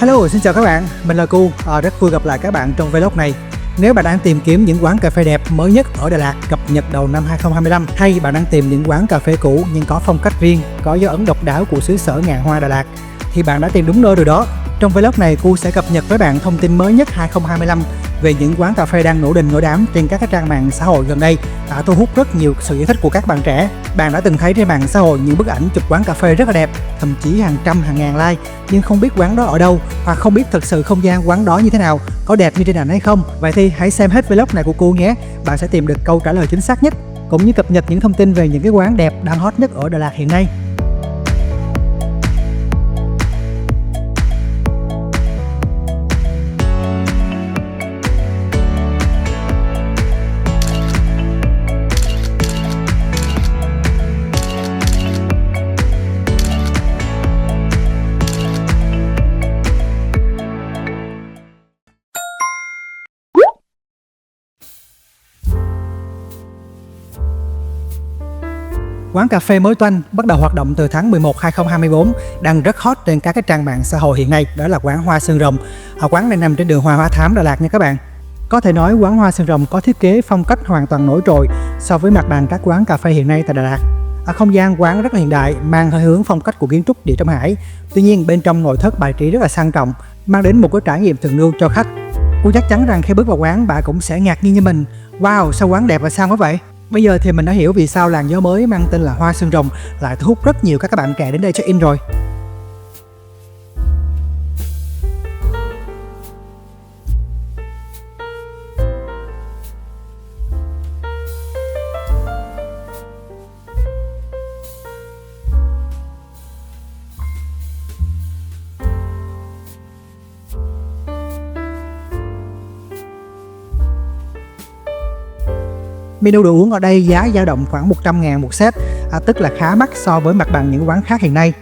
Hello, xin chào các bạn, mình là Cu, rất vui gặp lại các bạn trong vlog này. Nếu bạn đang tìm kiếm những quán cà phê đẹp mới nhất ở Đà Lạt cập nhật đầu năm 2025, hay bạn đang tìm những quán cà phê cũ nhưng có phong cách riêng, có dấu ấn độc đáo của xứ sở ngàn hoa Đà Lạt, thì bạn đã tìm đúng nơi rồi đó. Trong vlog này, Cu sẽ cập nhật với bạn thông tin mới nhất 2025 về những quán cà phê đang nổi đình nổi đám trên các trang mạng xã hội gần đây, đã thu hút rất nhiều sự yêu thích của các bạn trẻ. Bạn đã từng thấy trên mạng xã hội những bức ảnh chụp quán cà phê rất là đẹp, thậm chí hàng trăm hàng ngàn like, nhưng không biết quán đó ở đâu, hoặc không biết thực sự không gian quán đó như thế nào, có đẹp như trên ảnh hay không. Vậy thì hãy xem hết vlog này của cô nhé, bạn sẽ tìm được câu trả lời chính xác nhất, cũng như cập nhật những thông tin về những cái quán đẹp đang hot nhất ở Đà Lạt hiện nay. Quán cà phê mới toanh bắt đầu hoạt động từ tháng 11 2024, đang rất hot trên các cái trang mạng xã hội hiện nay, đó là quán Hoa Xương Rồng. Quán này nằm trên đường Hoa Hóa Thám, Đà Lạt nha các bạn. Có thể nói quán Hoa Xương Rồng có thiết kế phong cách hoàn toàn nổi trội so với mặt bằng các quán cà phê hiện nay tại Đà Lạt. Không gian quán rất là hiện đại, mang hơi hướng phong cách của kiến trúc Địa Trung Hải. Tuy nhiên bên trong nội thất bài trí rất là sang trọng, mang đến một cái trải nghiệm thượng lưu cho khách. Cô chắc chắn rằng khi bước vào quán bạn cũng sẽ ngạc nhiên như mình. Wow, sao quán đẹp và sang quá vậy? Bây giờ thì mình đã hiểu vì sao làn gió mới mang tên là Hoa Xương Rồng lại thu hút rất nhiều các bạn trẻ đến đây check in rồi. Menu đồ uống ở đây giá dao động khoảng 100.000 một set, tức là khá mắc so với mặt bằng những quán khác hiện nay.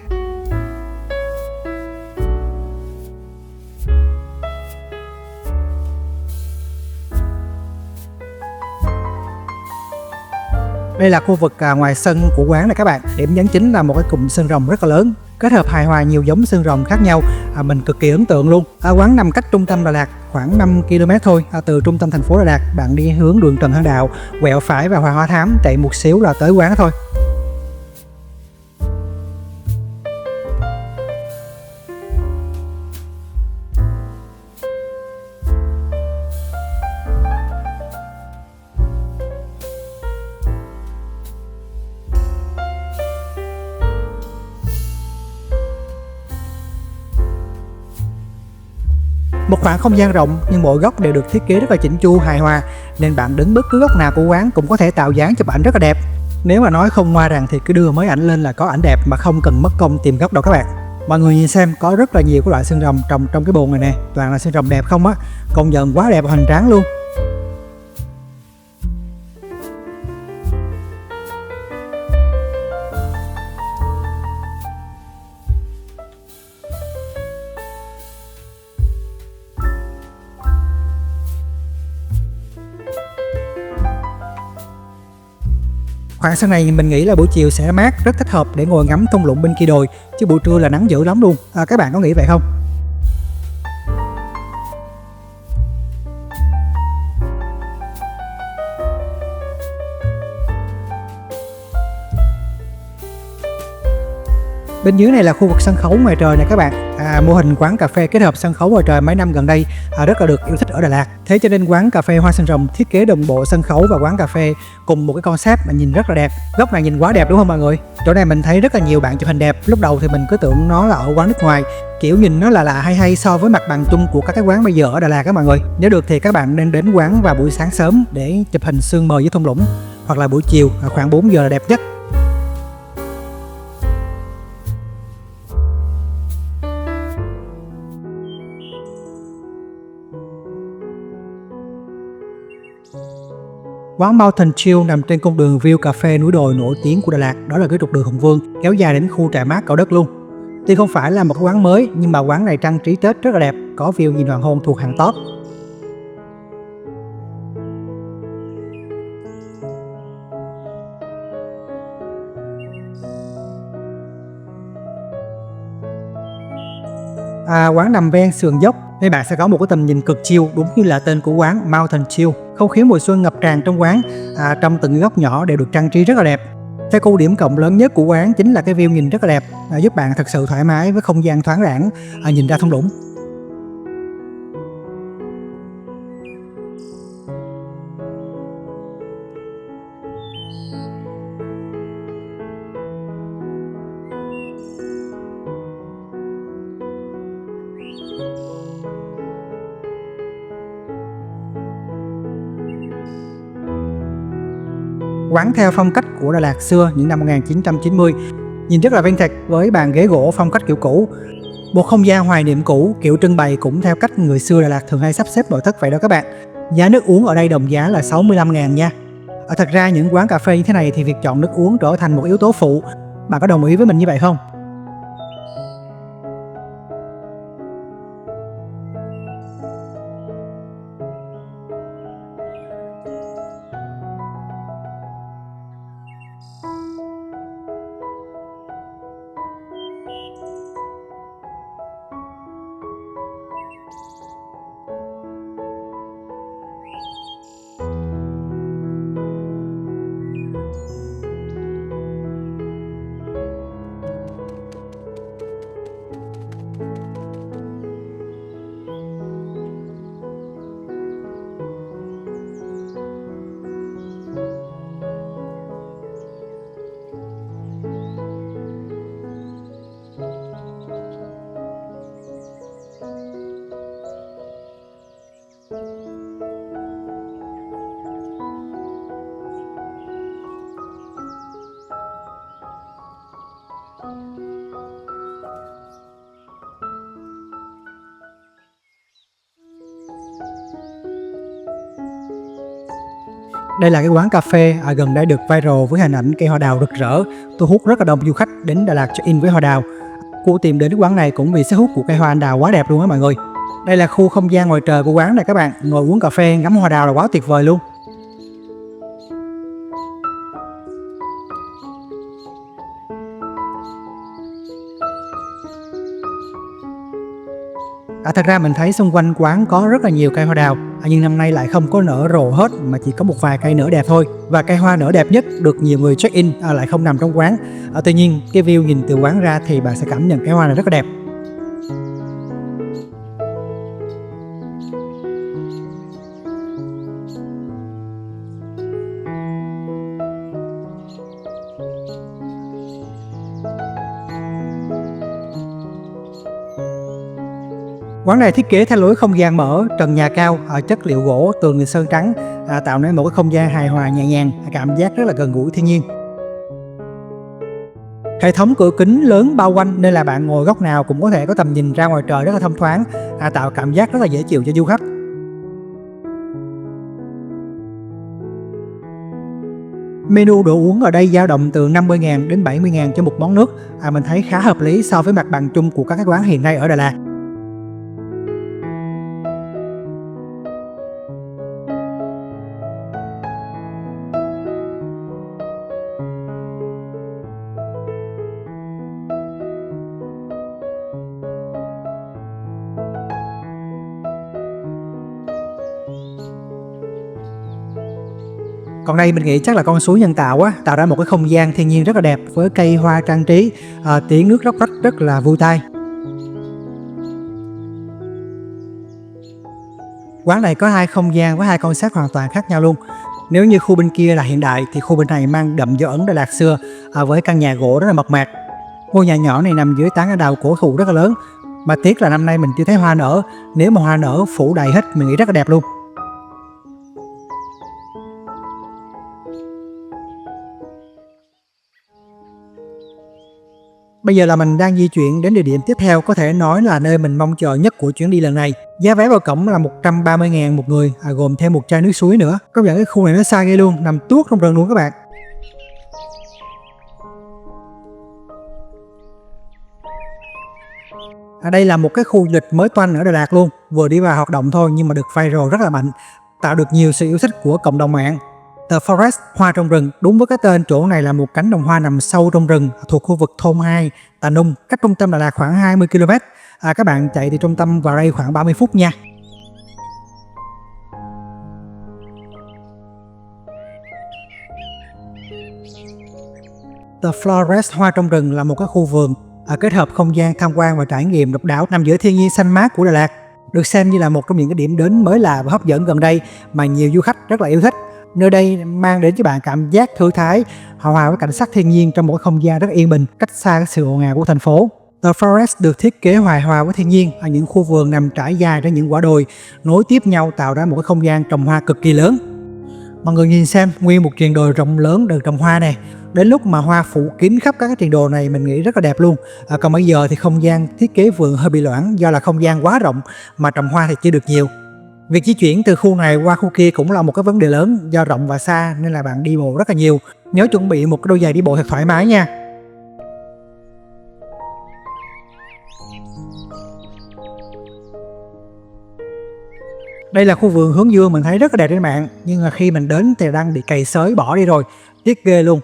Đây là khu vực ngoài sân của quán này các bạn. Điểm nhấn chính là một cái cụm xương rồng rất là lớn, kết hợp hài hòa nhiều giống xương rồng khác nhau, mình cực kỳ ấn tượng luôn. Quán nằm cách trung tâm Đà Lạt khoảng 5 km thôi. Từ trung tâm thành phố Đà Lạt, bạn đi hướng đường Trần Hưng Đạo, quẹo phải vào Hoa Hóa Thám, chạy một xíu là tới quán thôi. Một khoảng không gian rộng nhưng mỗi góc đều được thiết kế rất là chỉnh chu, hài hòa, nên bạn đứng bất cứ góc nào của quán cũng có thể tạo dáng chụp ảnh rất là đẹp. Nếu mà nói không ngoa rằng thì cứ đưa mấy ảnh lên là có ảnh đẹp mà không cần mất công tìm góc đâu các bạn. Mọi người nhìn xem, có rất là nhiều các loại xương rồng trồng trong cái bồn này nè, toàn là xương rồng đẹp không á, công nhận quá đẹp và hoành tráng luôn. Khoảng sân này mình nghĩ là buổi chiều sẽ mát, rất thích hợp để ngồi ngắm thung lũng bên kia đồi, chứ buổi trưa là nắng dữ lắm luôn. Các bạn có nghĩ vậy không? Bên dưới này là khu vực sân khấu ngoài trời này các bạn. Mô hình quán cà phê kết hợp sân khấu ngoài trời mấy năm gần đây rất là được yêu thích ở Đà Lạt. Thế cho nên quán cà phê Hoa Xương Rồng thiết kế đồng bộ sân khấu và quán cà phê cùng một cái concept mà nhìn rất là đẹp. Góc này nhìn quá đẹp đúng không mọi người? Chỗ này mình thấy rất là nhiều bạn chụp hình đẹp. Lúc đầu thì mình cứ tưởng nó là ở quán nước ngoài, kiểu nhìn nó là lạ hay so với mặt bằng chung của các cái quán bây giờ ở Đà Lạt các mọi người. Nếu được thì các bạn nên đến quán vào buổi sáng sớm để chụp hình sương mờ với thung lũng, hoặc là buổi chiều khoảng 4 giờ là đẹp nhất. Quán Mountain Chill nằm trên con đường view cà phê núi đồi nổi tiếng của Đà Lạt, đó là cái trục đường Hùng Vương kéo dài đến khu trà mát Cầu Đất luôn. Tuy không phải là một cái quán mới nhưng mà quán này trang trí Tết rất là đẹp, có view nhìn hoàng hôn thuộc hàng top. Quán nằm ven sườn dốc nên bạn sẽ có một cái tầm nhìn cực chill, đúng như là tên của quán, Mountain Chill. Không khí mùa xuân ngập tràn trong quán, trong từng góc nhỏ đều được trang trí rất là đẹp. Theo ưu điểm cộng lớn nhất của quán chính là cái view nhìn rất là đẹp, giúp bạn thật sự thoải mái với không gian thoáng đãng, nhìn ra thung lũng. Quán theo phong cách của Đà Lạt xưa những năm 1990, nhìn rất là vintage với bàn ghế gỗ phong cách kiểu cũ. Một không gian hoài niệm cũ, kiểu trưng bày cũng theo cách người xưa Đà Lạt thường hay sắp xếp nội thất vậy đó các bạn. Giá nước uống ở đây đồng giá là 65.000 nha. Thật ra những quán cà phê như thế này thì việc chọn nước uống trở thành một yếu tố phụ. Bạn có đồng ý với mình như vậy không? Đây là cái quán cà phê gần đây được viral với hình ảnh cây hoa đào rực rỡ, thu hút rất là đông du khách đến Đà Lạt check-in với hoa đào. Cô tìm đến cái quán này cũng vì sức hút của cây hoa anh đào quá đẹp luôn á mọi người. Đây là khu không gian ngoài trời của quán này các bạn, ngồi uống cà phê ngắm hoa đào là quá tuyệt vời luôn. Thật ra mình thấy xung quanh quán có rất là nhiều cây hoa đào, nhưng năm nay lại không có nở rộ hết mà chỉ có một vài cây nở đẹp thôi. Và cây hoa nở đẹp nhất được nhiều người check-in lại không nằm trong quán. Tuy nhiên cái view nhìn từ quán ra thì bạn sẽ cảm nhận cái hoa này rất là đẹp. Quán này thiết kế theo lối không gian mở, trần nhà cao, chất liệu gỗ, tường sơn trắng, tạo nên một cái không gian hài hòa nhẹ nhàng, cảm giác rất là gần gũi thiên nhiên. Hệ thống cửa kính lớn bao quanh nên là bạn ngồi góc nào cũng có thể có tầm nhìn ra ngoài trời rất là thông thoáng, tạo cảm giác rất là dễ chịu cho du khách. Menu đồ uống ở đây dao động từ 50.000 đến 70.000 cho một món nước, mình thấy khá hợp lý so với mặt bằng chung của các cái quán hiện nay ở Đà Lạt. Còn đây mình nghĩ chắc là con suối nhân tạo á, tạo ra một cái không gian thiên nhiên rất là đẹp với cây hoa trang trí, tiếng nước róc rách rất là vui tai. Quán này có hai không gian với hai concept hoàn toàn khác nhau luôn. Nếu như khu bên kia là hiện đại thì khu bên này mang đậm dấu ấn Đà Lạt xưa, với căn nhà gỗ rất là mộc mạc. Ngôi nhà nhỏ này nằm dưới tán đào cổ thụ rất là lớn, mà tiếc là năm nay mình chưa thấy hoa nở. Nếu mà hoa nở phủ đầy hết mình nghĩ rất là đẹp luôn. Bây giờ là mình đang di chuyển đến địa điểm tiếp theo, có thể nói là nơi mình mong chờ nhất của chuyến đi lần này. Giá vé vào cổng là 130.000 một người, gồm thêm một chai nước suối nữa. Công nhận cái khu này nó xa ghê luôn, nằm tuốt trong rừng luôn các bạn. Đây là một cái khu du lịch mới toanh ở Đà Lạt luôn, vừa đi vào hoạt động thôi nhưng mà được viral rất là mạnh, tạo được nhiều sự yêu thích của cộng đồng mạng. The Forest, hoa trong rừng, đúng với cái tên, chỗ này là một cánh đồng hoa nằm sâu trong rừng thuộc khu vực thôn 2, Tà Nung, cách trung tâm Đà Lạt khoảng 20 km. Các bạn chạy từ trung tâm vào đây khoảng 30 phút nha. The Florist Hoa trong rừng là một cái khu vườn kết hợp không gian tham quan và trải nghiệm độc đáo nằm giữa thiên nhiên xanh mát của Đà Lạt, được xem như là một trong những cái điểm đến mới lạ và hấp dẫn gần đây mà nhiều du khách rất là yêu thích. Nơi đây mang đến cho bạn cảm giác thư thái, hòa với cảnh sắc thiên nhiên trong một cái không gian rất yên bình, cách xa cái sự ồn ào của thành phố. The Forest được thiết kế hài hòa với thiên nhiên ở những khu vườn nằm trải dài trên những quả đồi nối tiếp nhau, tạo ra một cái không gian trồng hoa cực kỳ lớn. Mọi người nhìn xem, nguyên một triền đồi rộng lớn được trồng hoa này. Đến lúc mà hoa phủ kín khắp các cái triền đồi này mình nghĩ rất là đẹp luôn. Còn bây giờ thì không gian thiết kế vườn hơi bị loãng do là không gian quá rộng mà trồng hoa thì chưa được nhiều. Việc di chuyển từ khu này qua khu kia cũng là một cái vấn đề lớn, do rộng và xa nên là bạn đi bộ rất là nhiều. Nhớ chuẩn bị một cái đôi giày đi bộ thật thoải mái nha. Đây là khu vườn hướng dương mình thấy rất là đẹp trên mạng, nhưng mà khi mình đến thì đang bị cày xới bỏ đi rồi, tiếc ghê luôn.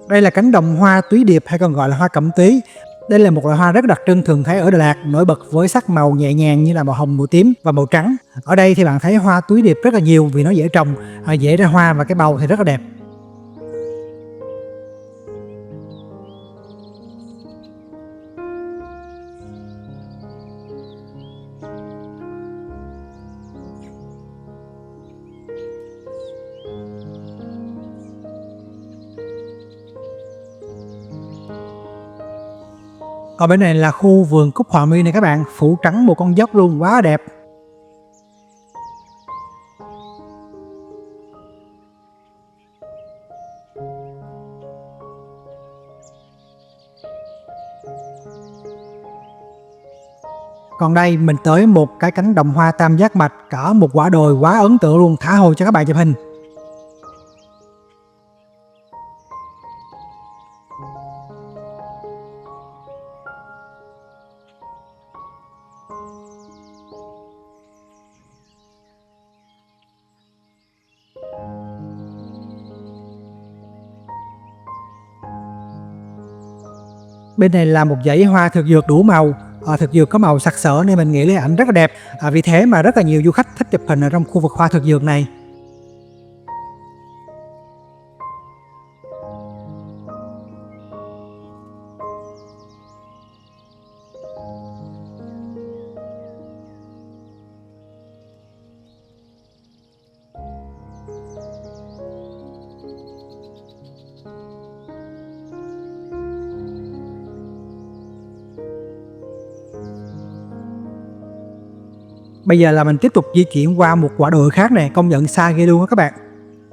Đây là cánh đồng hoa túy điệp hay còn gọi là hoa cẩm túy. Đây là một loại hoa rất đặc trưng thường thấy ở Đà Lạt, nổi bật với sắc màu nhẹ nhàng như là màu hồng, màu tím và màu trắng. Ở đây thì bạn thấy hoa túy điệp rất là nhiều vì nó dễ trồng, dễ ra hoa và cái bầu thì rất là đẹp. Ở bên này là khu vườn cúc họa mi này các bạn, phủ trắng một con dốc luôn, quá đẹp. Còn đây mình tới một cái cánh đồng hoa tam giác mạch, cả một quả đồi quá ấn tượng luôn, thả hồi cho các bạn chụp hình. Bên này là một dãy hoa thực dược đủ màu, thực dược có màu sặc sỡ nên mình nghĩ lấy ảnh rất là đẹp. Vì thế mà rất là nhiều du khách thích chụp hình ở trong khu vực hoa thực dược này. Bây giờ là mình tiếp tục di chuyển qua một quả đồi khác này, công nhận xa ghê luôn á các bạn.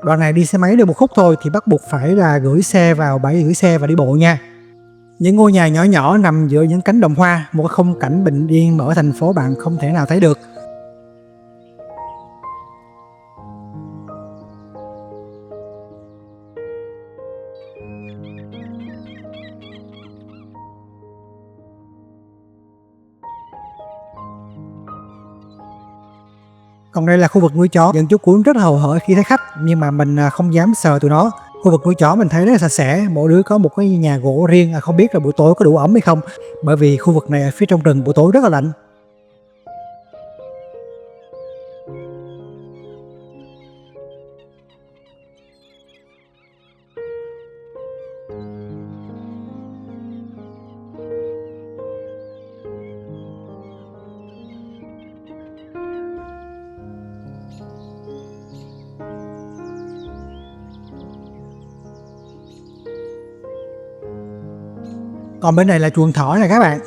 Đoạn này đi xe máy được một khúc thôi thì bắt buộc phải là gửi xe vào bãi gửi xe và đi bộ nha. Những ngôi nhà nhỏ nhỏ nằm giữa những cánh đồng hoa, một cái khung cảnh bình yên mà ở thành phố bạn không thể nào thấy được. Còn đây là khu vực nuôi chó, những chú cún rất hầu hởi khi thấy khách nhưng mà mình không dám sờ tụi nó. Khu vực nuôi chó mình thấy rất là sạch sẽ, mỗi đứa có một cái nhà gỗ riêng, không biết là buổi tối có đủ ấm hay không, bởi vì khu vực này ở phía trong rừng buổi tối rất là lạnh. Còn bên này là chuồng thỏ này các bạn.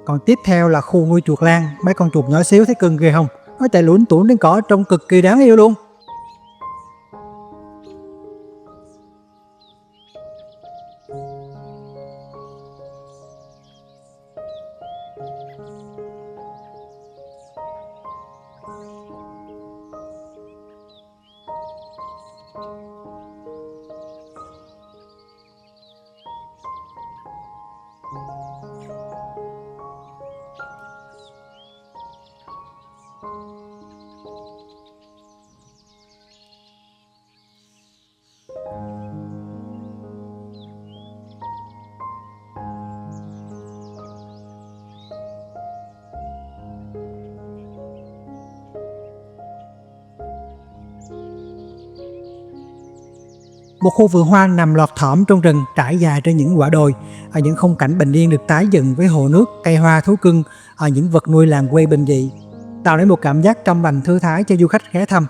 Còn tiếp theo là khu nuôi chuột lang, mấy con chuột nhỏ xíu thấy cưng ghê không? Nó chạy lủn tủn đến cỏ trông cực kỳ đáng yêu luôn. Một khu vườn hoa nằm lọt thỏm trong rừng trải dài trên những quả đồi. Những khung cảnh bình yên được tái dựng với hồ nước, cây hoa thú cưng, những vật nuôi làng quê bình dị, tạo nên một cảm giác trong lành thư thái cho du khách ghé thăm.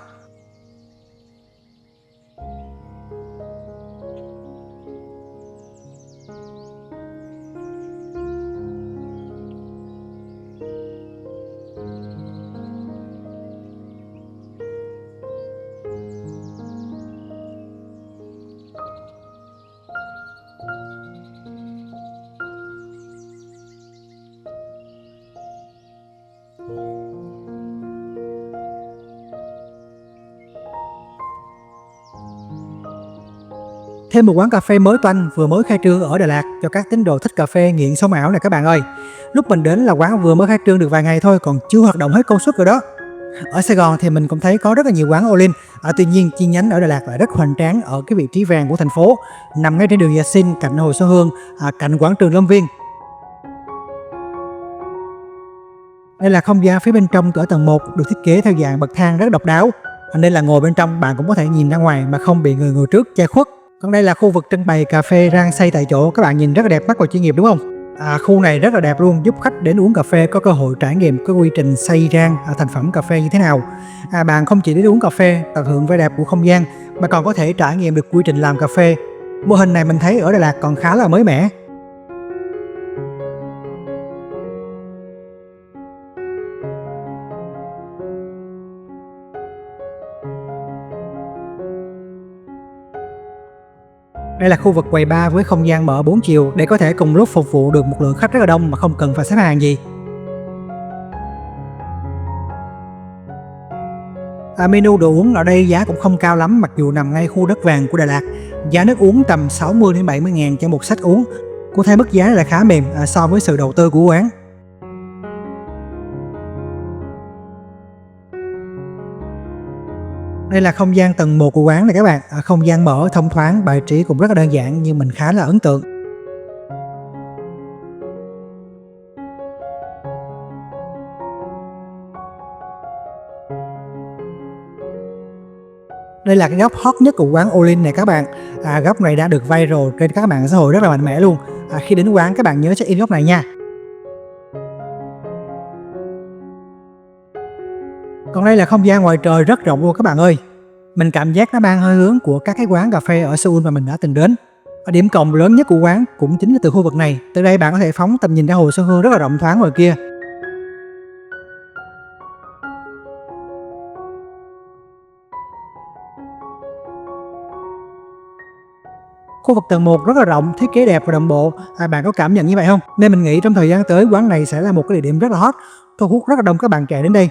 Thêm một quán cà phê mới toanh vừa mới khai trương ở Đà Lạt cho các tín đồ thích cà phê nghiện sống ảo này các bạn ơi. Lúc mình đến là quán vừa mới khai trương được vài ngày thôi, còn chưa hoạt động hết công suất rồi đó. Ở Sài Gòn thì mình cũng thấy có rất là nhiều quán all-in, tuy nhiên chi nhánh ở Đà Lạt lại rất hoành tráng ở cái vị trí vàng của thành phố, nằm ngay trên đường Dạ Sinh, cạnh Hồ Xuân Hương, cạnh quảng trường Lâm Viên. Đây là không gian phía bên trong ở tầng 1 được thiết kế theo dạng bậc thang rất độc đáo, nên là ngồi bên trong bạn cũng có thể nhìn ra ngoài mà không bị người ngồi trước che khuất. Còn đây là khu vực trưng bày cà phê rang xay tại chỗ, các bạn nhìn rất là đẹp mắt và chuyên nghiệp đúng không? Khu này rất là đẹp luôn, giúp khách đến uống cà phê có cơ hội trải nghiệm cái quy trình xay rang thành phẩm cà phê như thế nào. Bạn không chỉ đến uống cà phê, tận hưởng vẻ đẹp của không gian mà còn có thể trải nghiệm được quy trình làm cà phê. Mô hình này mình thấy ở Đà Lạt còn khá là mới mẻ. Đây là khu vực quầy bar với không gian mở 4 chiều để có thể cùng lúc phục vụ được một lượng khách rất là đông mà không cần phải xếp hàng gì. Menu đồ uống ở đây giá cũng không cao lắm mặc dù nằm ngay khu đất vàng của Đà Lạt. Giá nước uống tầm 60 đến 70 ngàn cho một set uống. Cũng thấy mức giá là khá mềm so với sự đầu tư của quán. Đây là không gian tầng 1 của quán này các bạn, không gian mở thông thoáng, bài trí cũng rất là đơn giản nhưng mình khá là ấn tượng. Đây là cái góc hot nhất của quán all-in này các bạn. Góc này đã được viral trên các mạng xã hội rất là mạnh mẽ luôn. Khi đến quán các bạn nhớ check in góc này nha. Còn đây là không gian ngoài trời rất rộng luôn các bạn ơi. Mình cảm giác nó mang hơi hướng của các cái quán cà phê ở Seoul mà mình đã từng đến. Điểm cộng lớn nhất của quán cũng chính là từ khu vực này. Từ đây bạn có thể phóng tầm nhìn ra Hồ Xuân Hương rất là rộng thoáng ngoài kia. Khu vực tầng 1 rất là rộng, thiết kế đẹp và đồng bộ. Bạn có cảm nhận như vậy không? Nên mình nghĩ trong thời gian tới quán này sẽ là một cái địa điểm rất là hot, thu hút rất là đông các bạn trẻ đến đây.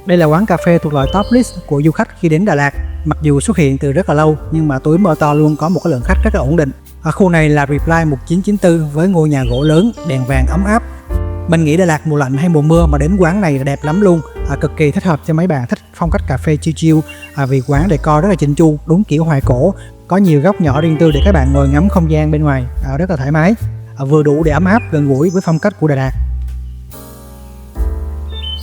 Đây là quán cà phê thuộc loại top list của du khách khi đến Đà Lạt. Mặc dù xuất hiện từ rất là lâu nhưng mà tuổi mơ to luôn có một cái lượng khách rất là ổn định. Khu này là Reply 1994 với ngôi nhà gỗ lớn, đèn vàng ấm áp. Mình nghĩ Đà Lạt mùa lạnh hay mùa mưa mà đến quán này là đẹp lắm luôn. Cực kỳ thích hợp cho mấy bạn thích phong cách cà phê chill vì quán decor rất là chỉnh chu, đúng kiểu hoài cổ. Có nhiều góc nhỏ riêng tư để các bạn ngồi ngắm không gian bên ngoài rất là thoải mái. Vừa đủ để ấm áp, gần gũi với phong cách của Đà Lạt.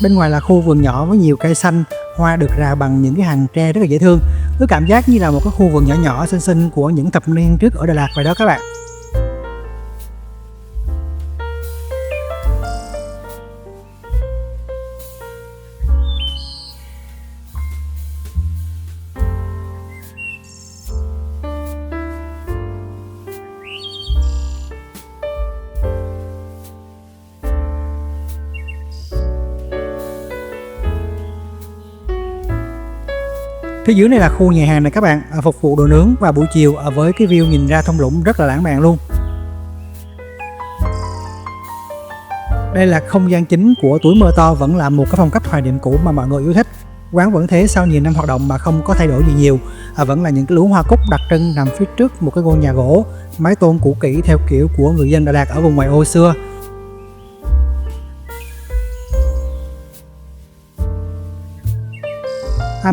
Bên ngoài là khu vườn nhỏ với nhiều cây xanh, hoa được rào bằng những cái hàng tre rất là dễ thương. Cứ cảm giác như là một cái khu vườn nhỏ nhỏ xinh xinh của những thập niên trước ở Đà Lạt vậy đó các bạn. Phía dưới này là khu nhà hàng này các bạn, phục vụ đồ nướng vào buổi chiều với cái view nhìn ra thung lũng rất là lãng mạn luôn. Đây là không gian chính của tuổi mơ to, vẫn là một cái phong cách hoài niệm cũ mà mọi người yêu thích. Quán vẫn thế sau nhiều năm hoạt động mà không có thay đổi gì nhiều, vẫn là những cái luống hoa cúc đặc trưng nằm phía trước một cái ngôi nhà gỗ, mái tôn cũ kỹ theo kiểu của người dân Đà Lạt ở vùng ngoại ô xưa.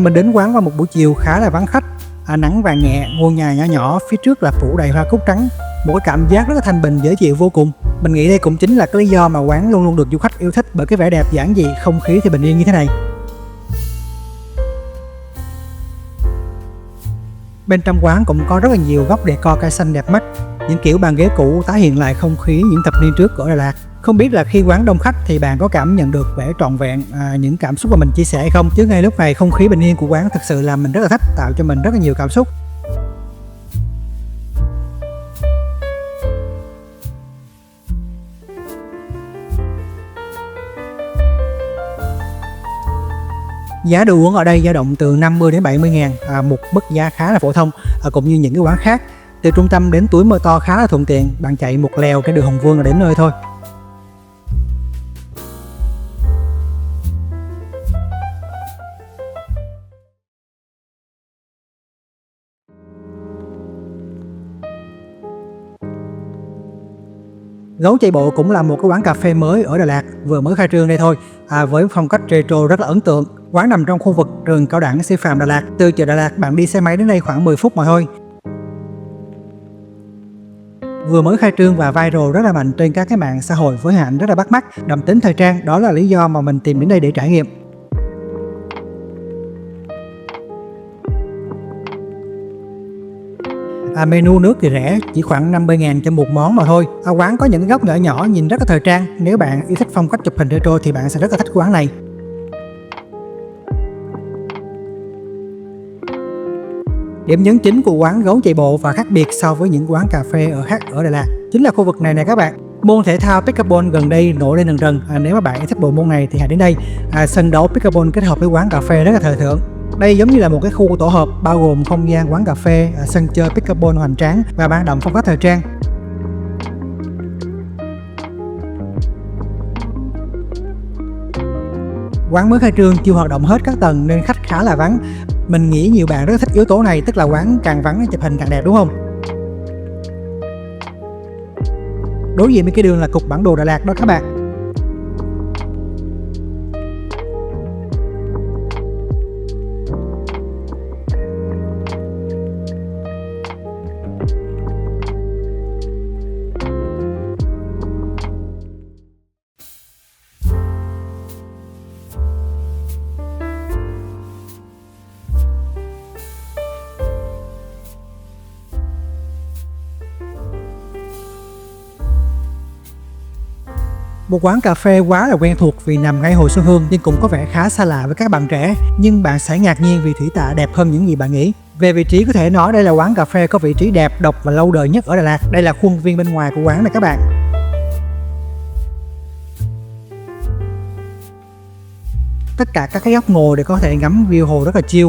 Mình đến quán vào một buổi chiều khá là vắng khách, nắng vàng nhẹ, ngôi nhà nhỏ nhỏ phía trước là phủ đầy hoa cúc trắng, một cái cảm giác rất là thanh bình dễ chịu vô cùng. Mình nghĩ đây cũng chính là cái lý do mà quán luôn luôn được du khách yêu thích, bởi cái vẻ đẹp giản dị, không khí thì bình yên như thế này. Bên trong quán cũng có rất là nhiều góc decor cây xanh đẹp mắt, những kiểu bàn ghế cũ tái hiện lại không khí những thập niên trước ở Đà Lạt. Không biết là khi quán đông khách thì bạn có cảm nhận được vẻ trọn vẹn những cảm xúc mà mình chia sẻ hay không? Chứ ngay lúc này không khí bình yên của quán thực sự làm mình rất là thích, tạo cho mình rất là nhiều cảm xúc. Giá đồ uống ở đây dao động từ 50 đến 70 ngàn, một mức giá khá là phổ thông, cũng như những cái quán khác. Từ trung tâm đến Tuổi Mơ To khá là thuận tiện, bạn chạy một lèo trên đường Hùng Vương là đến nơi thôi. Gấu Chạy Bộ cũng là một cái quán cà phê mới ở Đà Lạt, vừa mới khai trương đây thôi, với phong cách retro rất là ấn tượng. Quán nằm trong khu vực trường cao đẳng sư phạm Đà Lạt. Từ chợ Đà Lạt bạn đi xe máy đến đây khoảng 10 phút mà thôi. Vừa mới khai trương và viral rất là mạnh trên các cái mạng xã hội với hình ảnh rất là bắt mắt, đậm tính thời trang. Đó là lý do mà mình tìm đến đây để trải nghiệm. Menu nước thì rẻ, chỉ khoảng 50 ngàn cho một món mà thôi. Quán có những góc nhỏ nhỏ nhìn rất là thời trang. Nếu bạn yêu thích phong cách chụp hình retro thì bạn sẽ rất là thích quán này. Điểm nhấn chính của quán Gấu Chạy Bộ và khác biệt so với những quán cà phê khác ở Đà Lạt chính là khu vực này các bạn. Môn thể thao pickleball gần đây nổi lên rần rần. Nếu mà bạn thích bộ môn này thì hãy đến đây. Sân đấu pickleball kết hợp với quán cà phê rất là thời thượng. Đây giống như là một cái khu tổ hợp bao gồm không gian quán cà phê, sân chơi pickleball hoành tráng và mang đậm phong cách thời trang. Quán mới khai trương chưa hoạt động hết các tầng nên khách khá là vắng. Mình nghĩ nhiều bạn rất thích yếu tố này, tức là quán càng vắng chụp hình càng đẹp, đúng không? Đối diện bên cái đường là cục bản đồ Đà Lạt đó các bạn. Một quán cà phê quá là quen thuộc vì nằm ngay Hồ Xuân Hương nhưng cũng có vẻ khá xa lạ với các bạn trẻ. Nhưng bạn sẽ ngạc nhiên vì thủy tạ đẹp hơn những gì bạn nghĩ. Về vị trí có thể nói đây là quán cà phê có vị trí đẹp, độc và lâu đời nhất ở Đà Lạt. Đây là khuôn viên bên ngoài của quán này các bạn. Tất cả các cái góc ngồi để có thể ngắm view hồ rất là chill.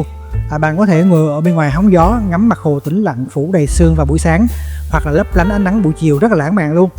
Bạn có thể ngồi ở bên ngoài hóng gió, ngắm mặt hồ tĩnh lặng phủ đầy sương vào buổi sáng, hoặc là lấp lánh ánh nắng buổi chiều rất là lãng mạn luôn.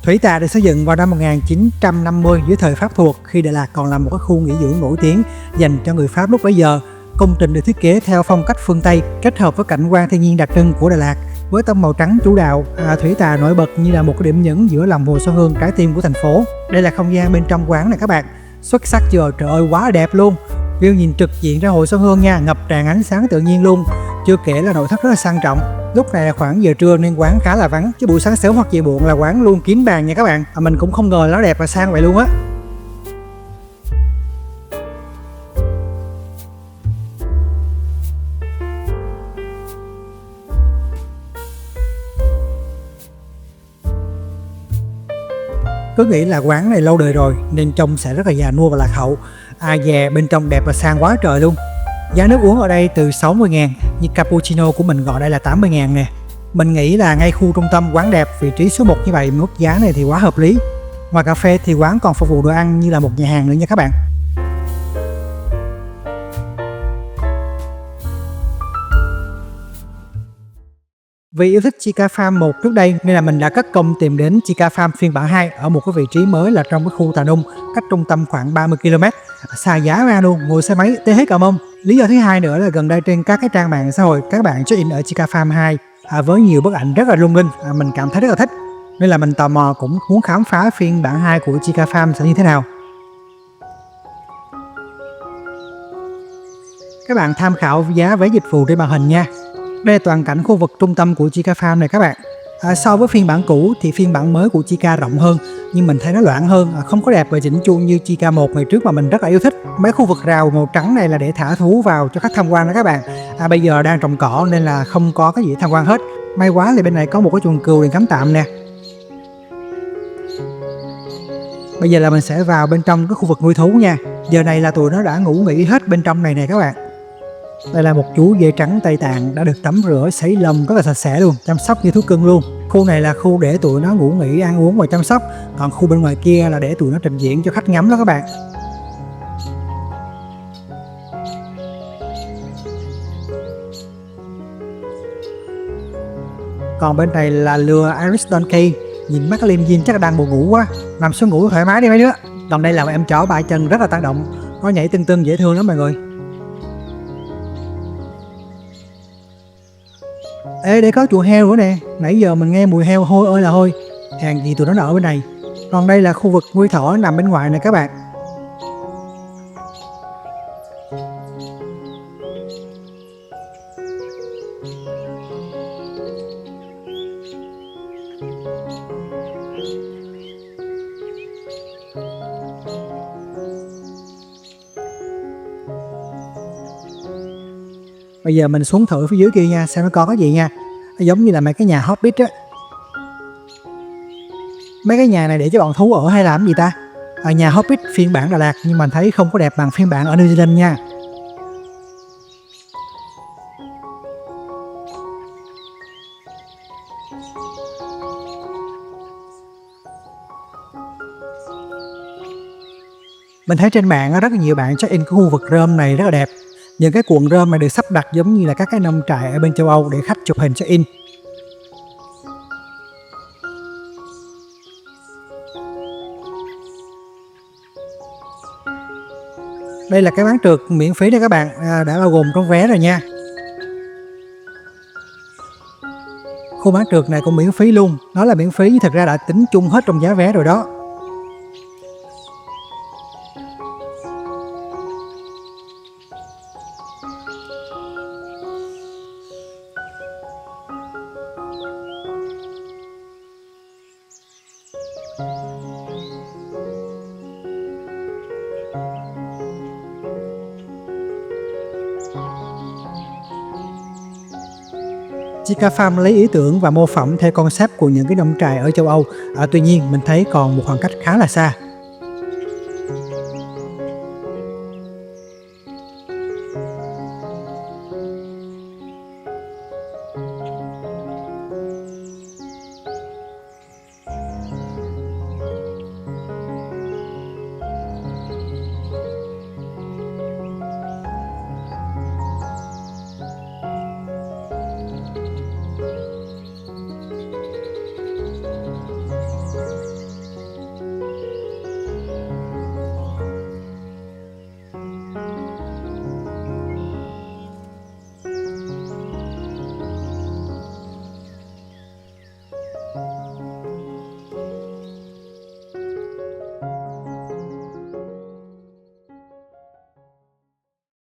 Thủy Tạ được xây dựng vào năm 1950 dưới thời Pháp thuộc, khi Đà Lạt còn là một cái khu nghỉ dưỡng nổi tiếng dành cho người Pháp lúc bấy giờ. Công trình được thiết kế theo phong cách phương Tây, kết hợp với cảnh quan thiên nhiên đặc trưng của Đà Lạt. Với tông màu trắng chủ đạo, Thủy Tạ nổi bật như là một cái điểm nhấn giữa lòng Hồ Xuân Hương, trái tim của thành phố. Đây là không gian bên trong quán này các bạn. Xuất sắc chưa? Trời ơi, quá đẹp luôn. View nhìn trực diện ra Hồ Xuân Hương nha, ngập tràn ánh sáng tự nhiên luôn. Chưa kể là nội thất rất là sang trọng. Lúc này là khoảng giờ trưa nên quán khá là vắng, chứ buổi sáng sớm hoặc chiều muộn là quán luôn kín bàn nha các bạn. Mình cũng không ngờ nó đẹp và sang vậy luôn á. Cứ nghĩ là quán này lâu đời rồi nên trông sẽ rất là già nua và lạc hậu. Dè bên trong đẹp và sang quá trời luôn. Giá nước uống ở đây từ 60 ngàn, như cappuccino của mình gọi đây là 80 ngàn nè. Mình nghĩ là ngay khu trung tâm quán đẹp, vị trí số 1 như vậy, mức giá này thì quá hợp lý. Ngoài cà phê thì quán còn phục vụ đồ ăn như là một nhà hàng nữa nha các bạn. Vì yêu thích Chica Farm 1 trước đây nên là mình đã cất công tìm đến Chica Farm phiên bản 2 ở một cái vị trí mới là trong cái khu Tà Nung, cách trung tâm khoảng 30 km. Xa giá ra luôn, ngồi xe máy tới hết Cà Mông. Lý do thứ hai nữa là gần đây trên các cái trang mạng xã hội các bạn check in ở Chica Farm 2 với nhiều bức ảnh rất là lung linh, mình cảm thấy rất là thích. Nên là mình tò mò cũng muốn khám phá phiên bản 2 của Chica Farm sẽ như thế nào. Các bạn tham khảo giá vé dịch vụ trên màn hình nha. Đây là toàn cảnh khu vực trung tâm của Chica Farm này các bạn. So với phiên bản cũ thì phiên bản mới của Chica rộng hơn, nhưng mình thấy nó loãng hơn, không có đẹp và chỉnh chu như Chica 1 ngày trước mà mình rất là yêu thích. Mấy khu vực rào màu trắng này là để thả thú vào cho khách tham quan đó các bạn. Bây giờ đang trồng cỏ nên là không có cái gì tham quan hết. May quá thì bên này có một cái chuồng cừu để cắm tạm nè. Bây giờ là mình sẽ vào bên trong cái khu vực nuôi thú nha. Giờ này là tụi nó đã ngủ nghỉ hết bên trong này nè các bạn. Đây là một chú dê trắng Tây Tạng đã được tắm rửa, sấy lông rất là sạch sẽ luôn, chăm sóc như thú cưng luôn. Khu này là khu để tụi nó ngủ nghỉ, ăn uống và chăm sóc. Còn khu bên ngoài kia là để tụi nó trình diễn cho khách ngắm đó các bạn. Còn bên này là lừa Irish Donkey. Nhìn mắt liêm diêm chắc đang buồn ngủ quá, nằm xuống ngủ thoải mái đi mấy đứa. Còn đây là một em chó ba chân rất là tăng động, nó nhảy tưng tưng dễ thương lắm mọi người. Ê, để có chuồng heo nữa nè, nãy giờ mình nghe mùi heo hôi ơi là hôi, hàng gì tụi nó ở bên này. Còn đây là khu vực nuôi thỏ nằm bên ngoài này các bạn. Bây giờ mình xuống thử phía dưới kia nha, xem nó có cái gì nha. Nó giống như là mấy cái nhà Hobbit á. Mấy cái nhà này để cho bọn thú ở hay làm gì ta? Ở nhà Hobbit phiên bản Đà Lạt nhưng mà thấy không có đẹp bằng phiên bản ở New Zealand nha. Mình thấy trên mạng rất là nhiều bạn check in cái khu vực rơm này rất là đẹp. Những cái cuộn rơm này được sắp đặt giống như là các cái nông trại ở bên châu Âu để khách chụp hình check in. Đây là cái ván trượt miễn phí đây các bạn, đã bao gồm trong vé rồi nha. Khu ván trượt này cũng miễn phí luôn, nó là miễn phí nhưng thật ra đã tính chung hết trong giá vé rồi đó. Chica Farm lấy ý tưởng và mô phỏng theo concept của những cái nông trại ở châu Âu, tuy nhiên mình thấy còn một khoảng cách khá là xa.